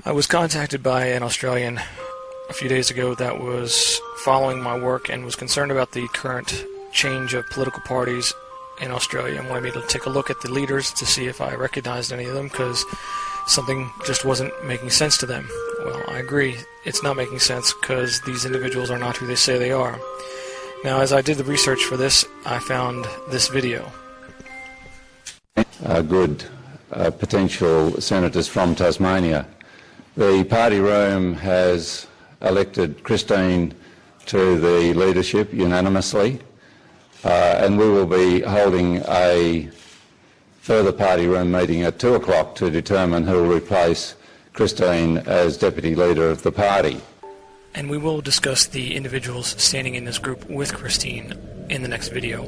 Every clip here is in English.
I was contacted by an Australian a few days ago that was following my work and was concerned about the current change of political parties in Australia and wanted me to take a look at the leaders to see if I recognized any of them, because something just wasn't making sense to them. Well, I agree, it's not making sense because these individuals are not who they say they are. Now, as I did the research for this, I found this video. Good potential senators from Tasmania. The party room has elected Christine to the leadership unanimously, and we will be holding a further party room meeting at 2 o'clock to determine who will replace Christine as Deputy Leader of the party. And we will discuss the individuals standing in this group with Christine in the next video,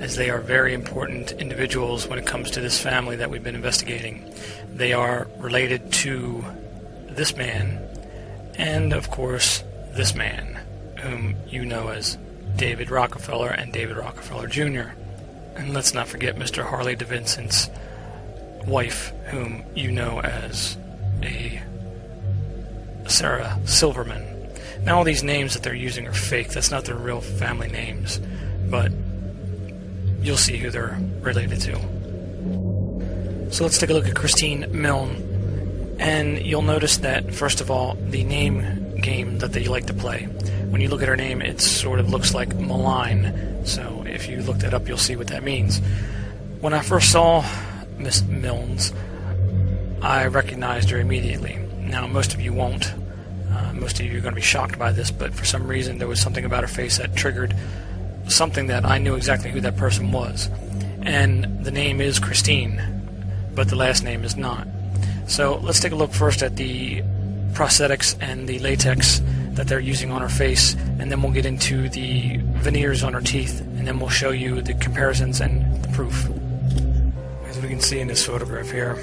as they are very important individuals when it comes to this family that we've been investigating. They are related to this man and, of course, this man, whom you know as David Rockefeller and David Rockefeller Jr. And let's not forget Mr. Harley Davidson's wife, whom you know as a Sarah Silverman. Now, all these names that they're using are fake. That's not their real family names, but you'll see who they're related to. So let's take a look at Christine Milne, and you'll notice that, first of all, the name game that they like to play. When you look at her name, it sort of looks like malign, so if you look that up, you'll see what that means. When I first saw Miss Milne's, I recognized her immediately. Now, most of you won't. Most of you are going to be shocked by this, but for some reason there was something about her face that triggered something that I knew exactly who that person was. And the name is Christine, but the last name is not. So let's take a look first at the prosthetics and the latex that they're using on her face, and then we'll get into the veneers on her teeth, and then we'll show you the comparisons and the proof. As we can see in this photograph here,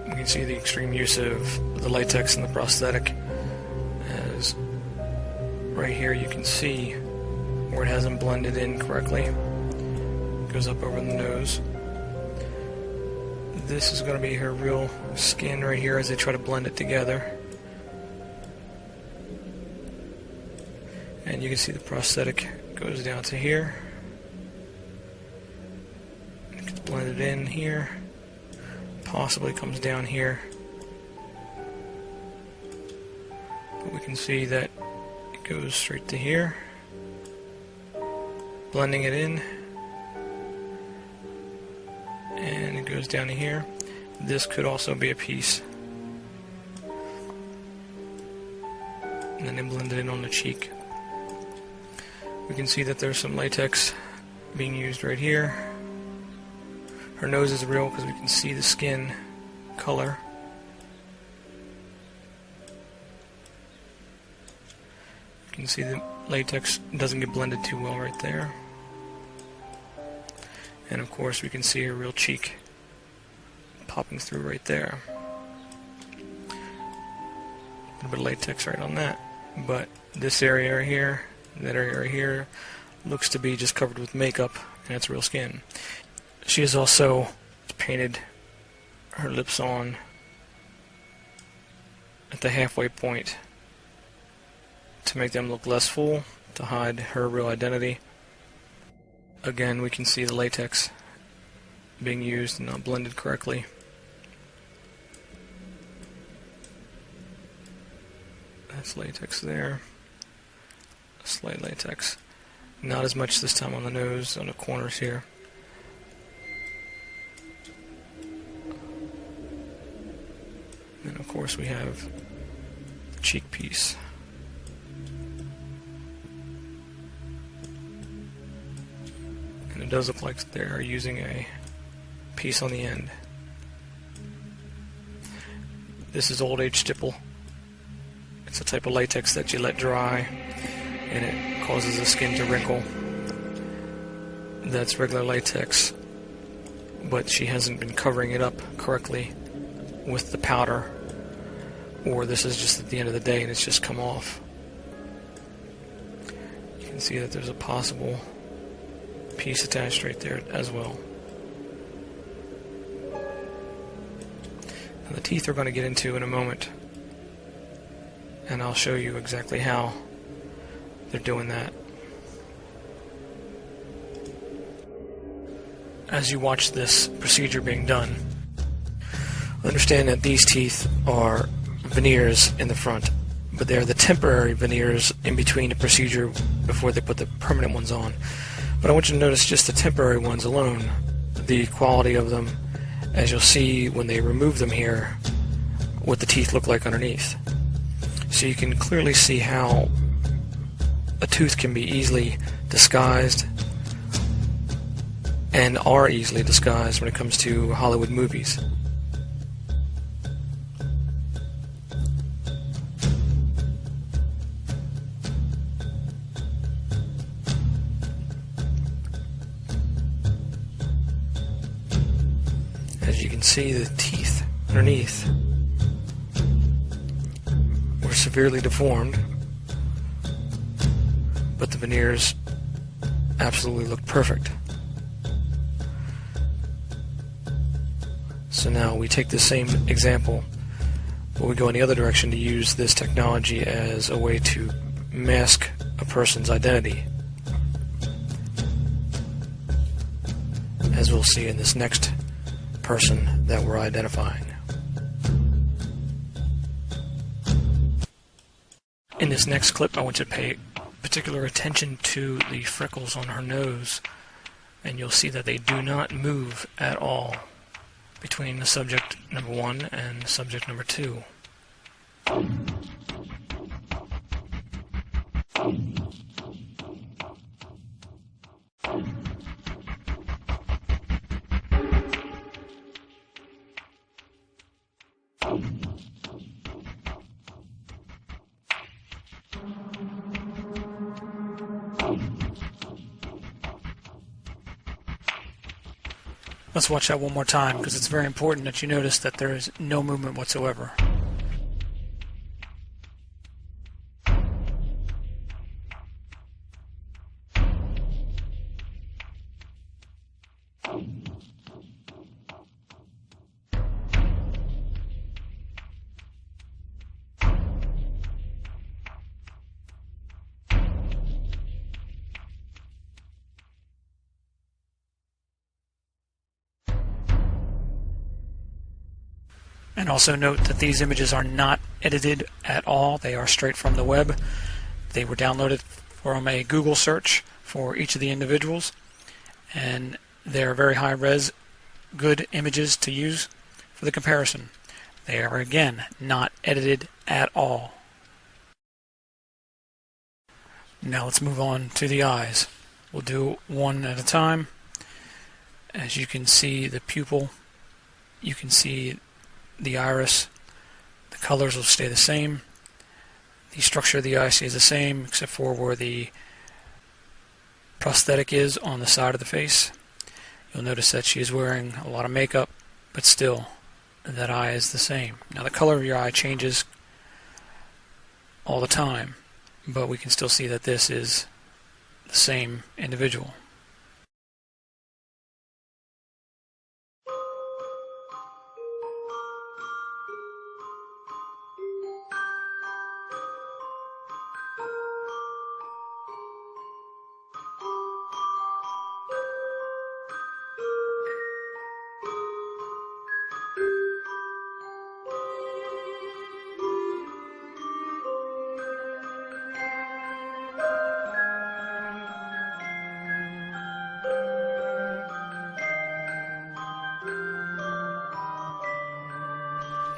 we can see the extreme use of the latex and the prosthetic. As right here you can see where it hasn't blended in correctly. It goes up over the nose. This is going to be her real skin right here as they try to blend it together. And you can see the prosthetic goes down to here. It gets blended in here. Possibly comes down here. But we can see that it goes straight to here. Blending it in. And it goes down to here. This could also be a piece. And then they blend it in on the cheek. We can see that there's some latex being used right here. Her nose is real because we can see the skin color. You can see the latex doesn't get blended too well right there. And of course we can see her real cheek popping through right there. A little bit of latex right on that. But this area right here, that area right here, looks to be just covered with makeup, and it's real skin. She has also painted her lips on at the halfway point to make them look less full, to hide her real identity. Again, we can see the latex being used and not blended correctly. That's latex there. Slight latex. Not as much this time on the nose, on the corners here. And of course we have the cheek piece. And it does look like they're using a piece on the end. This is old age stipple. It's a type of latex that you let dry and it causes the skin to wrinkle. That's regular latex, but she hasn't been covering it up correctly with the powder, or this is just at the end of the day and it's just come off. You can see that there's a possible piece attached right there as well. And the teeth we're going to get into in a moment. and I'll show you exactly how they're doing that. As you watch this procedure being done, understand that these teeth are veneers in the front, but they're the temporary veneers in between the procedure before they put the permanent ones on. But I want you to notice just the temporary ones alone, the quality of them, as you'll see when they remove them here, what the teeth look like underneath. So you can clearly see how a tooth can be easily disguised and are easily disguised when it comes to Hollywood movies. As you can see, the teeth underneath were severely deformed, but the veneers absolutely look perfect. So now we take the same example, but we go in the other direction to use this technology as a way to mask a person's identity, as we'll see in this next person that we're identifying. In this next clip, I want you to pay particular attention to the freckles on her nose, and you'll see that they do not move at all between the subject number 1 and subject number 2. Let's watch that one more time, because it's very important that you notice that there is no movement whatsoever. And also note that these images are not edited at all. They are straight from the web. They were downloaded from a Google search for each of the individuals, and they're very high res, good images to use for the comparison. They are, again, not edited at all. Now let's move on to the eyes. We'll do one at a time. As you can see, the pupil, you can see the iris, the colors will stay the same. The structure of the eye stays the same, except for where the prosthetic is on the side of the face. You'll notice that she is wearing a lot of makeup, but still, that eye is the same. Now the color of your eye changes all the time, but we can still see that this is the same individual.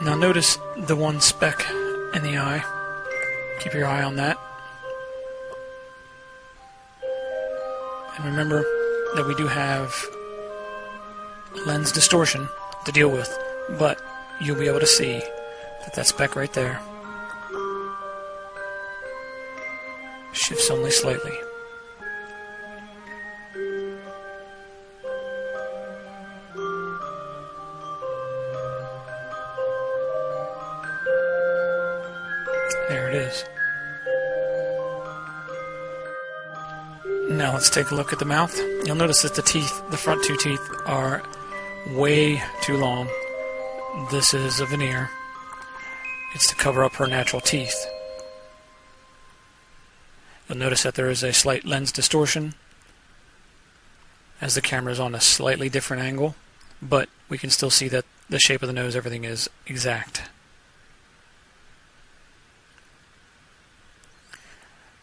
Now notice the one speck in the eye. Keep your eye on that. And remember that we do have lens distortion to deal with, but you'll be able to see that that speck right there shifts only slightly. There it is. Now let's take a look at the mouth. You'll notice that the teeth, the front two teeth, are way too long. This is a veneer. It's to cover up her natural teeth. You'll notice that there is a slight lens distortion as the camera is on a slightly different angle, but we can still see that the shape of the nose, everything is exact.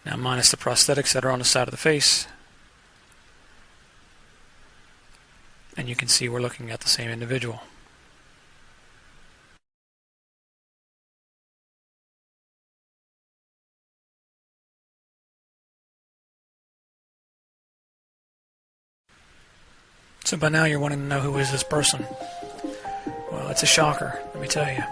Now minus the prosthetics that are on the side of the face, and you can see we're looking at the same individual. So by now you're wanting to know who is this person. Well, it's a shocker, let me tell you.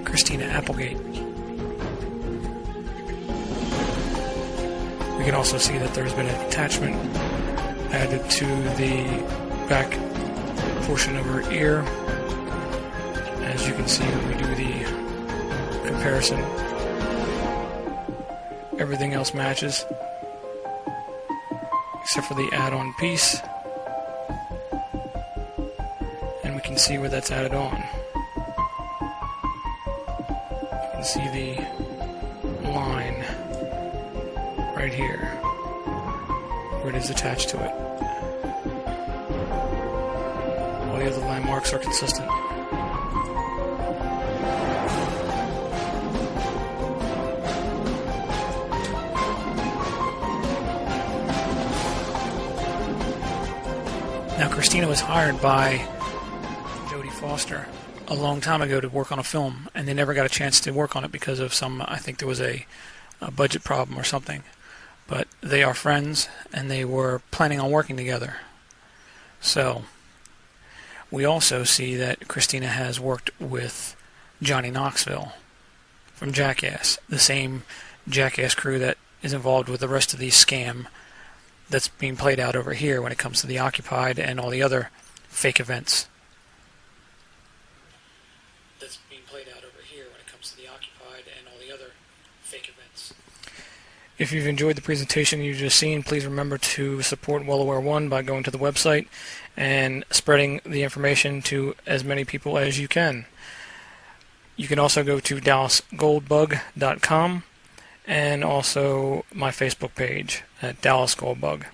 Christina Applegate. We can also see that there's been an attachment added to the back portion of her ear. As you can see when we do the comparison, everything else matches except for the add-on piece, and we can see where that's added on. See the line right here where it is attached to it. All the other landmarks are consistent. Now Christina was hired by Jodie Foster a long time ago to work on a film, and they never got a chance to work on it because of some, I think there was a budget problem or something. But they are friends, and they were planning on working together. So we also see that Christina has worked with Johnny Knoxville from Jackass, the same Jackass crew that is involved with the rest of the scam that's being played out over here when it comes to the Occupied and all the other fake events. If you've enjoyed the presentation you've just seen, please remember to support Well-Aware One by going to the website and spreading the information to as many people as you can. You can also go to DallasGoldBug.com and also my Facebook page at Dallas Goldbug.